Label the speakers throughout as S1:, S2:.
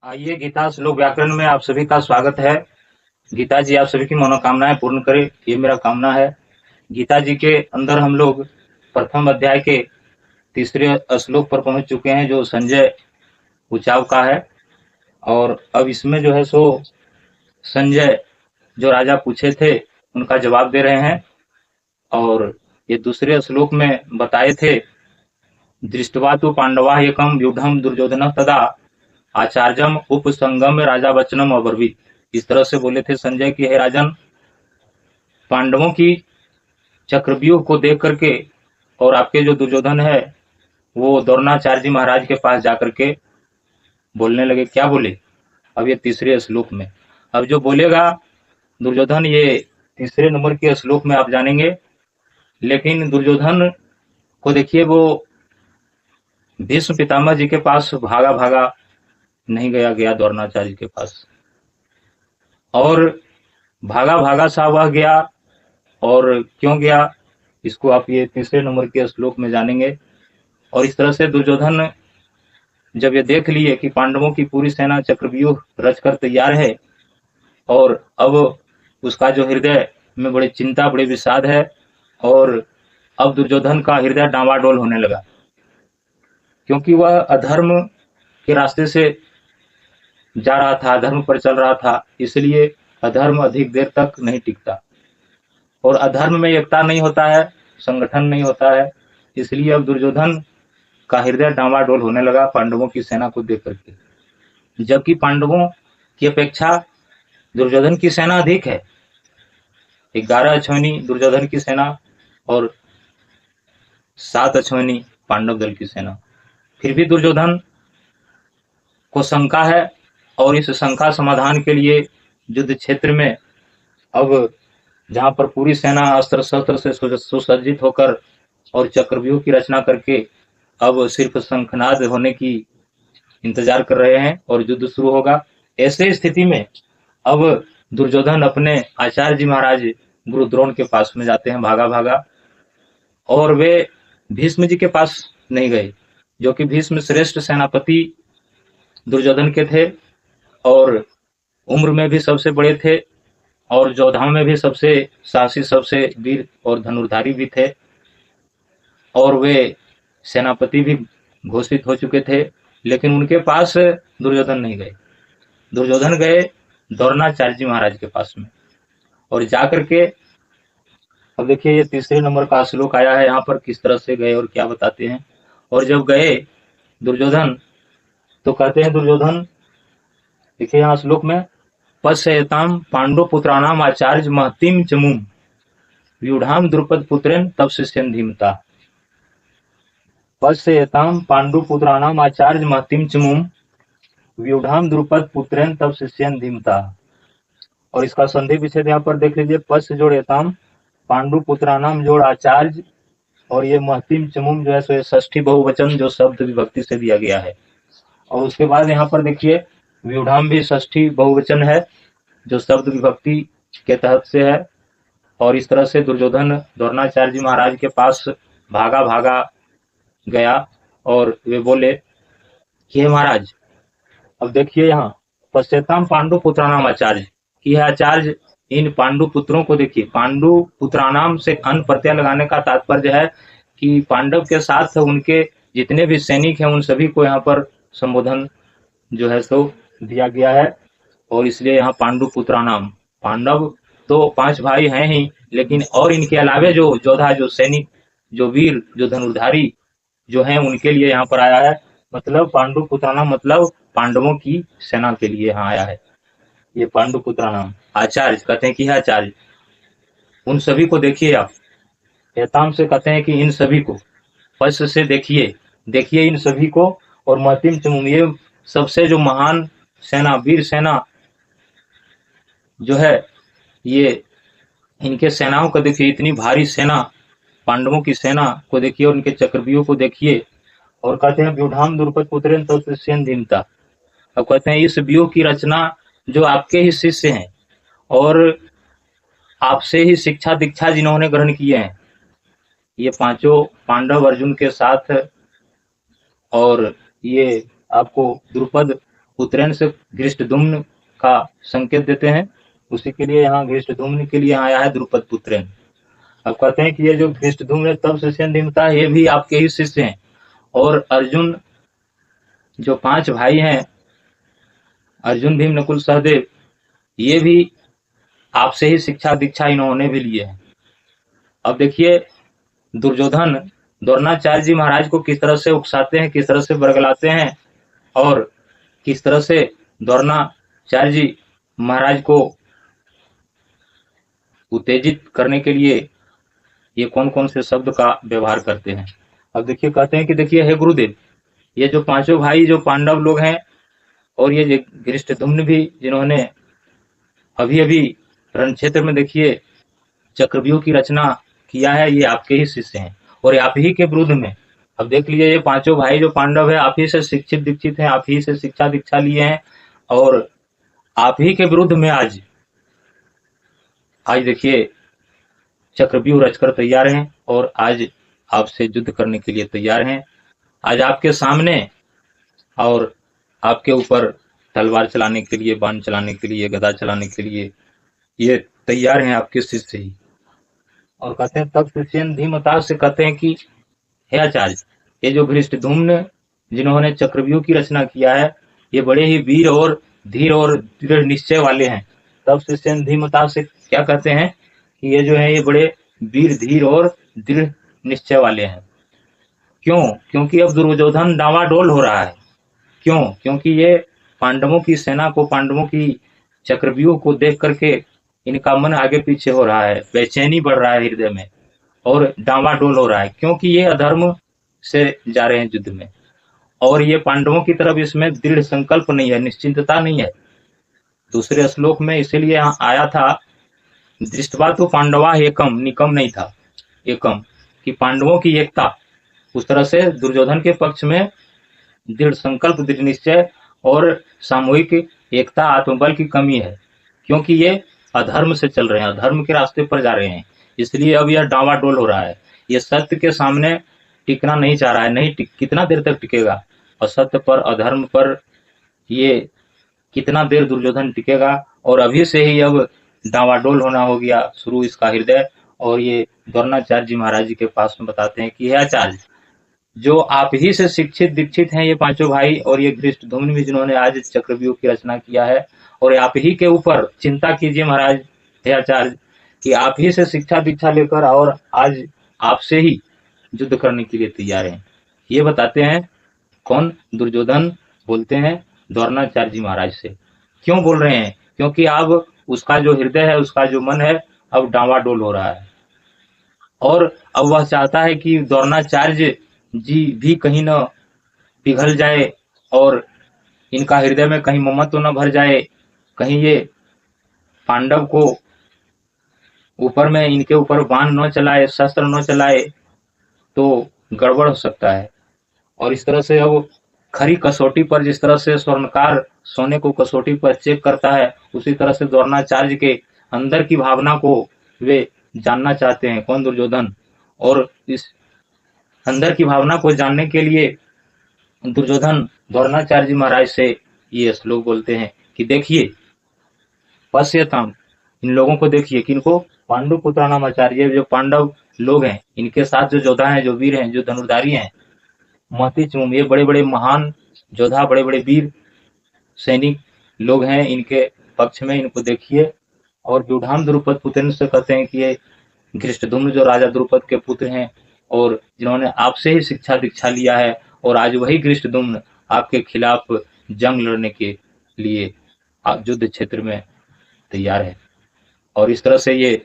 S1: आइए गीता श्लोक व्याकरण में आप सभी का स्वागत है। गीता जी आप सभी की मनोकामनाएं पूर्ण करे, ये मेरा कामना है। गीता जी के अंदर हम लोग प्रथम अध्याय के तीसरे श्लोक पर पहुंच चुके हैं, जो संजय उचाव का है। और अब इसमें जो है सो संजय जो राजा पूछे थे उनका जवाब दे रहे हैं। और ये दूसरे श्लोक में बताए थे, दृष्टवा तो पांडवा एकम व्यूढ़म दुर्योधन तदा आचार्यम उपसंगम राजा वचनम अब्रवीत। इस तरह से बोले थे संजय की, हे राजन, पांडवों की चक्रव्यूह को देख करके और आपके जो दुर्योधन है वो द्रोणाचार्य जी महाराज के पास जाकर के बोलने लगे। क्या बोले? अब ये तीसरे श्लोक में अब जो बोलेगा दुर्योधन, ये तीसरे नंबर के श्लोक में आप जानेंगे। लेकिन दुर्योधन को देखिए, वो भीष्म पितामह जी के पास भागा भागा नहीं गया द्रोणाचार्य के पास, और भागा भागा सा वह गया। और क्यों गया, इसको आप ये तीसरे नंबर के श्लोक में जानेंगे। और इस तरह से दुर्योधन जब ये देख लिए कि पांडवों की पूरी सेना चक्रव्यूह रचकर तैयार है, और अब उसका जो हृदय में बड़ी चिंता, बड़ी विषाद है, और अब दुर्योधन का हृदय डांवाडोल होने लगा, क्योंकि वह अधर्म के रास्ते से जा रहा था, अधर्म पर चल रहा था। इसलिए अधर्म अधिक देर तक नहीं टिकता, और अधर्म में एकता नहीं होता है, संगठन नहीं होता है। इसलिए अब दुर्योधन का हृदय डांवाडोल होने लगा पांडवों की सेना को देख करके। जबकि पांडवों की अपेक्षा दुर्योधन की सेना अधिक है, 11 अश्विनी दुर्योधन की सेना और 7 अश्विनी पांडव दल की सेना। फिर भी दुर्योधन को शंका है, और इस शंका समाधान के लिए युद्ध क्षेत्र में अब जहां पर पूरी सेना अस्त्र शस्त्र से सुसज्जित होकर और चक्रव्यूह की रचना करके अब सिर्फ शंखनाद होने की इंतजार कर रहे हैं और युद्ध शुरू होगा। ऐसे स्थिति में अब दुर्योधन अपने आचार्य जी महाराज गुरु द्रोण के पास में जाते हैं भागा भागा, और वे भीष्म जी के पास नहीं गए, जो कि भीष्म श्रेष्ठ सेनापति दुर्योधन के थे, और उम्र में भी सबसे बड़े थे, और योद्धाओं में भी सबसे साहसी, सबसे वीर और धनुर्धारी भी थे, और वे सेनापति भी घोषित हो चुके थे। लेकिन उनके पास दुर्योधन नहीं गए। दुर्योधन गए द्रोणाचार्य जी महाराज के पास में, और जाकर के अब देखिए ये तीसरे नंबर का श्लोक आया है यहाँ पर, किस तरह से गए और क्या बताते हैं। और जब गए दुर्योधन, तो कहते हैं दुर्योधन, देखिए यहाँ श्लोक में, पश्यताम पांडव पुत्राणाम आचार्य महतिम चमुम व्यूढ़ाम द्रुपद पुत्रेन तब शिष्यन धीमता। पश्यताम पांडु पुत्राणाम आचार्य महतिम चमुम व्यूढ़ाम द्रुपद पुत्रेन तब शिष्यन धीमता। और इसका संधि विच्छेद यहाँ पर देख लीजिए, पश्य जोड़ एताम, पांडु पुत्राणाम जोड़ आचार्य, और ये महतिम चमुम जो है सो ये षष्ठी बहुवचन जो शब्द विभक्ति से दिया गया है। और उसके बाद यहाँ पर देखिए व्यूढ़ाम भी षष्ठी बहुवचन है जो शब्द विभक्ति के तहत से है। और इस तरह से दुर्योधन द्रोणाचार्य जी महाराज के पास भागा भागा गया, और वे बोले कि हे महाराज, अब देखिए यहाँ पश्यताम पांडु पुत्राणाम आचार्य की है, आचार्य इन पांडु पुत्रों को देखिए। पांडु पुत्राणाम से अन प्रत्यय लगाने का तात्पर्य है कि पांडव के साथ उनके जितने भी सैनिक हैं उन सभी को यहाँ पर संबोधन जो है सो दिया गया है। और इसलिए यहाँ पांडु पुत्राणाम, पांडव तो 5 भाई हैं ही, लेकिन और इनके अलावे जो योद्धा, जो सैनिक, जो वीर, जो धनुर्धारी जो हैं, उनके लिए यहाँ पर आया है। मतलब पांडु पुत्राणाम मतलब पांडवों की सेना के लिए यहाँ आया है ये पांडु पुत्राणाम। आचार्य कहते हैं कि है आचार्य, उन सभी को देखिए आप। एताम से कहते हैं कि इन सभी को, पश्य से देखिए, देखिए इन सभी को। और महतिम चमुम, ये सबसे जो महान सेना, वीर सेना जो है, ये इनके सेनाओं को देखिए, इतनी भारी सेना, पांडवों की सेना को देखिए, और उनके चक्रव्यूह को देखिए। और कहते हैं व्यूढ़ाम द्रुपद पुत्रेन तब शिष्यन धीमता। अब कहते हैं इस व्यूह की रचना जो आपके ही शिष्य हैं और आपसे ही शिक्षा दीक्षा जिन्होंने ग्रहण किए हैं, ये 5 पांडव अर्जुन के साथ, और ये आपको द्रुपद पुत्रेण से धृष्टद्युम्न का संकेत देते हैं, उसी के लिए यहाँ धृष्टद्युम्न के लिए आया है द्रुपद पुत्रेण। अब कहते हैं कि ये जो धृष्टद्युम्न तब शिष्यन धीमता, ये भी आपके ही शिष्य हैं। और अर्जुन, जो 5 भाई हैं, अर्जुन, भीम, नकुल, सहदेव, ये भी आपसे ही शिक्षा दीक्षा इन्होंने भी लिए हैं। अब देखिए दुर्योधन द्रोणाचार्य जी महाराज को किस तरह से उकसाते हैं, किस तरह से बरगलाते हैं, और किस तरह से द्रोणाचार्य जी महाराज को उत्तेजित करने के लिए ये कौन कौन से शब्द का व्यवहार करते हैं। अब देखिए कहते हैं कि देखिए हे गुरुदेव, ये जो 5 भाई जो पांडव लोग हैं, और ये धृष्टद्युम्न भी जिन्होंने अभी अभी रण क्षेत्र में देखिए चक्रव्यूह की रचना किया है, ये आपके ही शिष्य हैं और आप ही के विरुद्ध में। अब देख लीजिए ये 5 भाई जो पांडव है, आप ही से शिक्षित दीक्षित हैं, आप ही से शिक्षा दीक्षा लिए हैं, और आप ही के विरुद्ध में आज देखिए चक्रव्यूह रचकर तैयार हैं और आज आपसे युद्ध करने के लिए तैयार हैं। आज आपके सामने और आपके ऊपर तलवार चलाने के लिए, बाण चलाने के लिए, गदा चलाने के लिए ये तैयार हैं आपके शिष्य ही। और कहते हैं तब शिष्यन धीमता से कहते हैं कि हे आचार्य, ये जो धृष्टद्युम्न जिन्होंने चक्रव्यूह की रचना किया है, ये बड़े ही वीर और धीर और दृढ़ निश्चय वाले हैं। तब शिष्यन धीमता से क्या कहते हैं कि ये जो है ये बड़े वीर धीर और दृढ़ निश्चय वाले हैं। क्यों? क्योंकि अब दुर्योधन डावाडोल हो रहा है। क्यों? क्योंकि ये पांडवों की सेना को, पांडवों की चक्रव्यूह को देख करके इनका मन आगे पीछे हो रहा है, बेचैनी बढ़ रहा है हृदय में और डावाडोल हो रहा है, क्योंकि ये अधर्म से जा रहे हैं युद्ध में, और ये पांडवों की तरफ इसमें दृढ़ संकल्प नहीं है, निश्चिंतता नहीं है। दूसरे श्लोक में इसीलिए आया था दृष्टवा तो पांडवा एकम, निकम नहीं था, एकम, कि पांडवों की एकता। उस तरह से दुर्योधन के पक्ष में दृढ़ संकल्प, दृढ़ निश्चय और सामूहिक एकता, आत्मबल की कमी है, क्योंकि ये अधर्म से चल रहे हैं, अधर्म के रास्ते पर जा रहे हैं, इसलिए अब यह डावाडोल हो रहा है। ये सत्य के सामने टिकना नहीं चाह रहा है, नहीं कितना देर तक टिकेगा, और सत्य पर, अधर्म पर ये कितना देर दुर्योधन टिकेगा। और अभी से ही अब डावाडोल होना हो गया शुरू इसका हृदय। और ये द्रोणाचार्य जी महाराज जी के पास में बताते हैं कि हे आचार्य, जो आप ही से शिक्षित दीक्षित हैं ये 5 भाई, और ये धृष्टद्युम्न भी जिन्होंने आज चक्रव्यूह की रचना किया है, और आप ही के ऊपर चिंता कीजिए महाराज, हे आचार्य, कि आप ही से शिक्षा दीक्षा लेकर और आज आपसे ही युद्ध करने के लिए तैयार हैं। ये बताते हैं कौन? दुर्योधन बोलते हैं द्रोणाचार्य जी महाराज से। क्यों बोल रहे हैं? क्योंकि अब उसका जो हृदय है, उसका जो मन है, अब डावाडोल हो रहा है, और अब वह चाहता है कि द्रोणाचार्य जी भी कहीं न पिघल जाए और इनका हृदय में कहीं ममत्व न भर जाए, कहीं ये पांडव को ऊपर में, इनके ऊपर बाण न चलाए, शस्त्र न चलाए, तो गड़बड़ हो सकता है। और इस तरह से अब खरी कसौटी पर, जिस तरह से स्वर्णकार सोने को कसौटी पर चेक करता है, उसी तरह से द्रोणाचार्य के अंदर की भावना को वे जानना चाहते हैं, कौन? दुर्योधन। और इस अंदर की भावना को जानने के लिए दुर्योधन द्रोणाचार्य जी महाराज से ये श्लोक बोलते हैं कि देखिए, पश्यताम, इन लोगों को देखिए, किनको? पांडु पुत्राणाम आचार्य, जो पांडव लोग हैं, इनके साथ जो योद्धा हैं, जो वीर हैं, जो धनुर्धारी हैं, महती चुम, ये बड़े बड़े महान योद्धा, बड़े बड़े वीर सैनिक लोग हैं, इनके पक्ष में इनको देखिए। और व्यूढ़ाम द्रुपद पुत्र से कहते हैं कि ये धृष्टद्युम्न जो राजा द्रुपद के पुत्र हैं, और जिन्होंने आपसे ही शिक्षा दीक्षा लिया है, और आज वही धृष्टद्युम्न आपके खिलाफ जंग लड़ने के लिए युद्ध क्षेत्र में तैयार है। और इस तरह से ये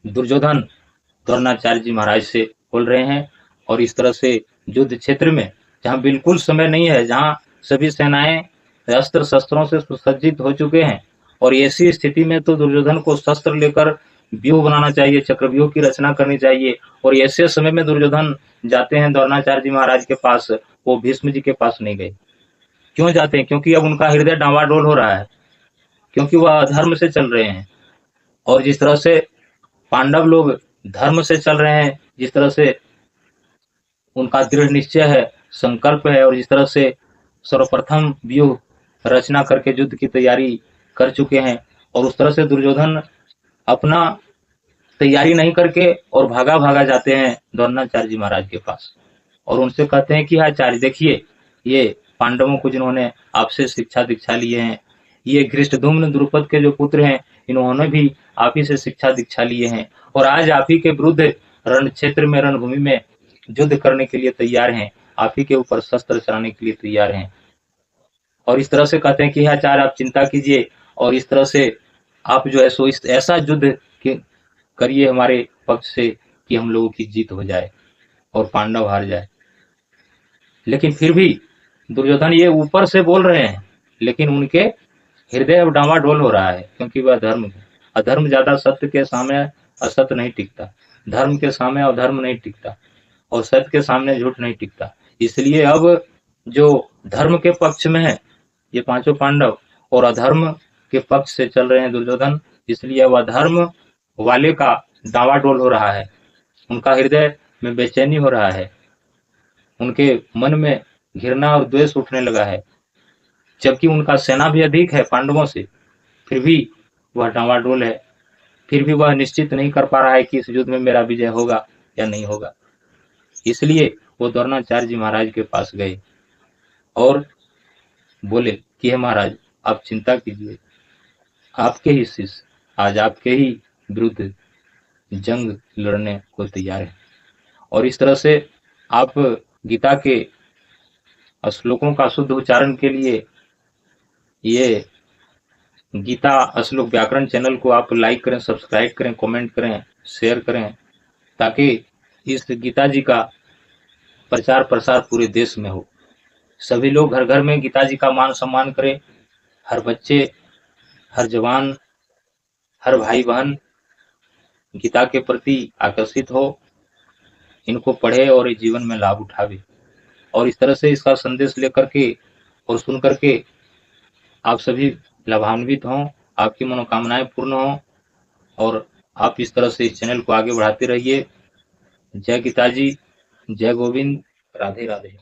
S1: दुर्योधन द्रोणाचार्य जी महाराज से बोल रहे हैं। और इस तरह से युद्ध क्षेत्र में, जहाँ बिल्कुल समय नहीं है, जहाँ सभी सेनाएं अस्त्र शस्त्रों से सुसज्जित हो चुके हैं, और ऐसी स्थिति में तो दुर्योधन को शस्त्र लेकर व्यूह बनाना चाहिए, चक्रव्यूह की रचना करनी चाहिए। और ऐसे समय में दुर्योधन जाते हैं द्रोणाचार्य जी महाराज के पास, वो भीष्म जी के पास नहीं गए। क्यों जाते हैं? क्योंकि अब उनका हृदय डावाडोल हो रहा है, क्योंकि वह अधर्म से चल रहे हैं। और जिस तरह से पांडव लोग धर्म से चल रहे हैं, जिस तरह से उनका दृढ़ निश्चय है, संकल्प है, और जिस तरह से सर्वप्रथम व्यूह रचना करके युद्ध की तैयारी कर चुके हैं। और उस तरह से दुर्योधन अपना तैयारी नहीं करके और भागा भागा जाते हैं द्रोणाचार्य जी महाराज के पास और उनसे कहते हैं कि आचार्य देखिए, ये पांडवों को जिन्होंने आपसे शिक्षा दीक्षा लिए हैं, ये धृष्टद्युम्न द्रुपद के जो पुत्र हैं, इन्होंने भी आप ही से शिक्षा दीक्षा लिए हैं और आज आप ही के विरुद्ध रण क्षेत्र में, रणभूमि में युद्ध करने के लिए तैयार हैं, आप ही के ऊपर शस्त्र चलाने के लिए तैयार हैं। और इस तरह से कहते हैं कि आचार्य आप चिंता कीजिए और इस तरह से आप जो है सो इस ऐसा युद्ध करिए हमारे पक्ष से कि हम लोगों की जीत हो जाए और पांडव हार जाए। लेकिन फिर भी दुर्योधन ये ऊपर से बोल रहे हैं, लेकिन उनके हृदय अब डामाडोल हो रहा है, क्योंकि वह अधर्म ज्यादा सत्य के सामने असत्य नहीं टिकता, धर्म के सामने अधर्म नहीं टिकता और सत्य के सामने झूठ नहीं टिकता। इसलिए अब जो धर्म के पक्ष में है ये पांचों पांडव और अधर्म के पक्ष से चल रहे हैं दुर्योधन, इसलिए अब अधर्म वाले का डावाडोल हो रहा है, उनका हृदय में बेचैनी हो रहा है, उनके मन में घृणा और द्वेष उठने लगा है। जबकि उनका सेना भी अधिक है पांडवों से, फिर भी वह डावाडोल है, फिर भी वह निश्चित नहीं कर पा रहा है कि इस युद्ध में मेरा विजय होगा या नहीं होगा। इसलिए वो द्रोणाचार्य जी महाराज के पास गए और बोले कि हे महाराज आप चिंता कीजिए, आपके ही शिष्य आज आपके ही विरुद्ध जंग लड़ने को तैयार है। और इस तरह से आप गीता के श्लोकों का शुद्ध उच्चारण के लिए ये गीता श्लोक व्याकरण चैनल को आप लाइक करें, सब्सक्राइब करें, कमेंट करें, शेयर करें, ताकि इस गीता जी का प्रचार प्रसार पूरे देश में हो। सभी लोग घर घर में गीता जी का मान सम्मान करें, हर बच्चे, हर जवान, हर भाई बहन गीता के प्रति आकर्षित हो, इनको पढ़े और जीवन में लाभ उठावे और इस तरह से इसका संदेश लेकर के और सुन करके आप सभी लाभान्वित हों, आपकी मनोकामनाएं पूर्ण हों और आप इस तरह से इस चैनल को आगे बढ़ाते रहिए। जय गीता जी, जय गोविंद, राधे राधे।